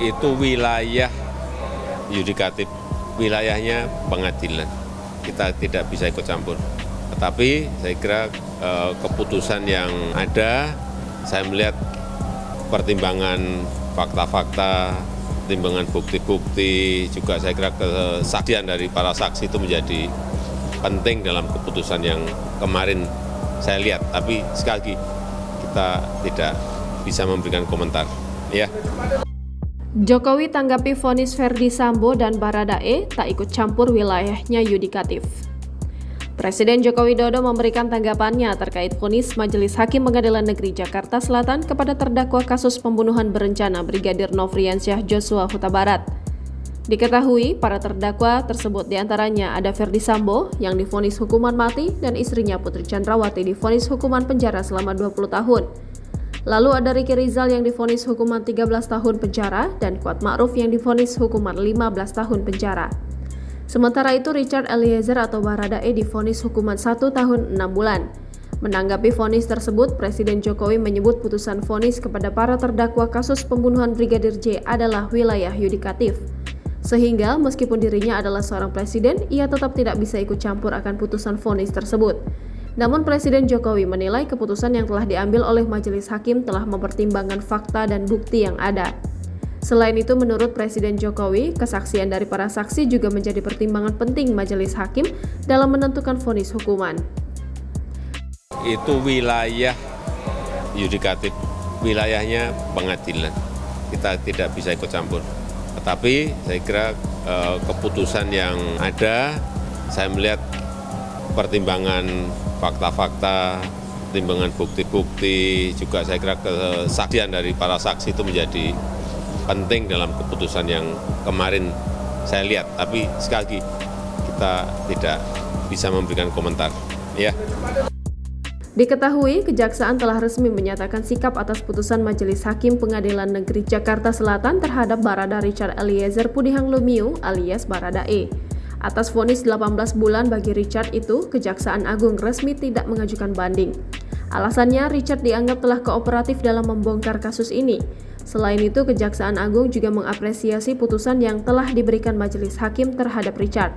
itu wilayah yudikatif, wilayahnya pengadilan. Kita tidak bisa ikut campur. Tetapi saya kira keputusan yang ada, saya melihat pertimbangan fakta-fakta, pertimbangan bukti-bukti, juga saya kira kesaksian dari para saksi itu menjadi penting dalam keputusan yang kemarin saya lihat. Tapi sekali lagi, kita tidak bisa memberikan komentar. Ya. Jokowi tanggapi vonis Ferdi Sambo dan Baradae tak ikut campur wilayahnya yudikatif. Presiden Joko Widodo memberikan tanggapannya terkait vonis Majelis Hakim Pengadilan Negeri Jakarta Selatan kepada terdakwa kasus pembunuhan berencana Brigadir Nofriansyah Joshua Huta Barat. Diketahui, para terdakwa tersebut diantaranya ada Ferdi Sambo yang divonis hukuman mati dan istrinya Putri Chandrawati divonis hukuman penjara selama 20 tahun. Lalu ada Ricky Rizal yang divonis hukuman 13 tahun penjara dan Kuat Ma'ruf yang divonis hukuman 15 tahun penjara. Sementara itu Richard Eliezer atau Baradae divonis hukuman 1 tahun 6 bulan. Menanggapi vonis tersebut, Presiden Jokowi menyebut putusan vonis kepada para terdakwa kasus pembunuhan Brigadir J adalah wilayah yudikatif. Sehingga meskipun dirinya adalah seorang presiden, ia tetap tidak bisa ikut campur akan putusan vonis tersebut. Namun Presiden Jokowi menilai keputusan yang telah diambil oleh Majelis Hakim telah mempertimbangkan fakta dan bukti yang ada. Selain itu, menurut Presiden Jokowi, kesaksian dari para saksi juga menjadi pertimbangan penting Majelis Hakim dalam menentukan vonis hukuman. Itu wilayah yudikatif, wilayahnya pengadilan. Kita tidak bisa ikut campur. Tetapi saya kira keputusan yang ada, saya melihat pertimbangan fakta-fakta, pertimbangan bukti-bukti, juga saya kira kesaksian dari para saksi itu menjadi penting dalam keputusan yang kemarin saya lihat. Tapi sekali lagi, kita tidak bisa memberikan komentar. Ya. Diketahui, Kejaksaan telah resmi menyatakan sikap atas putusan Majelis Hakim Pengadilan Negeri Jakarta Selatan terhadap Barada Richard Eliezer Pudihang Lumiu alias Baradae. Atas vonis 18 bulan bagi Richard itu, Kejaksaan Agung resmi tidak mengajukan banding. Alasannya, Richard dianggap telah kooperatif dalam membongkar kasus ini. Selain itu, Kejaksaan Agung juga mengapresiasi putusan yang telah diberikan Majelis Hakim terhadap Richard.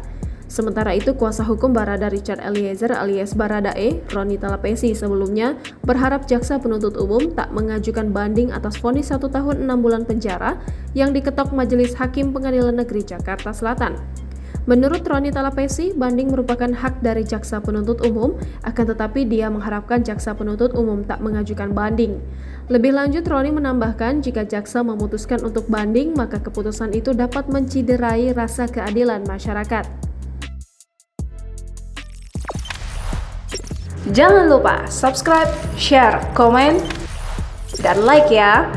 Sementara itu, kuasa hukum Barada Richard Eliezer alias Baradae, Roni Talapesi sebelumnya berharap jaksa penuntut umum tak mengajukan banding atas vonis 1 tahun 6 bulan penjara yang diketok Majelis Hakim Pengadilan Negeri Jakarta Selatan. Menurut Roni Talapesi, banding merupakan hak dari jaksa penuntut umum, akan tetapi dia mengharapkan jaksa penuntut umum tak mengajukan banding. Lebih lanjut, Roni menambahkan jika jaksa memutuskan untuk banding, maka keputusan itu dapat menciderai rasa keadilan masyarakat. Jangan lupa subscribe, share, komen, dan like ya!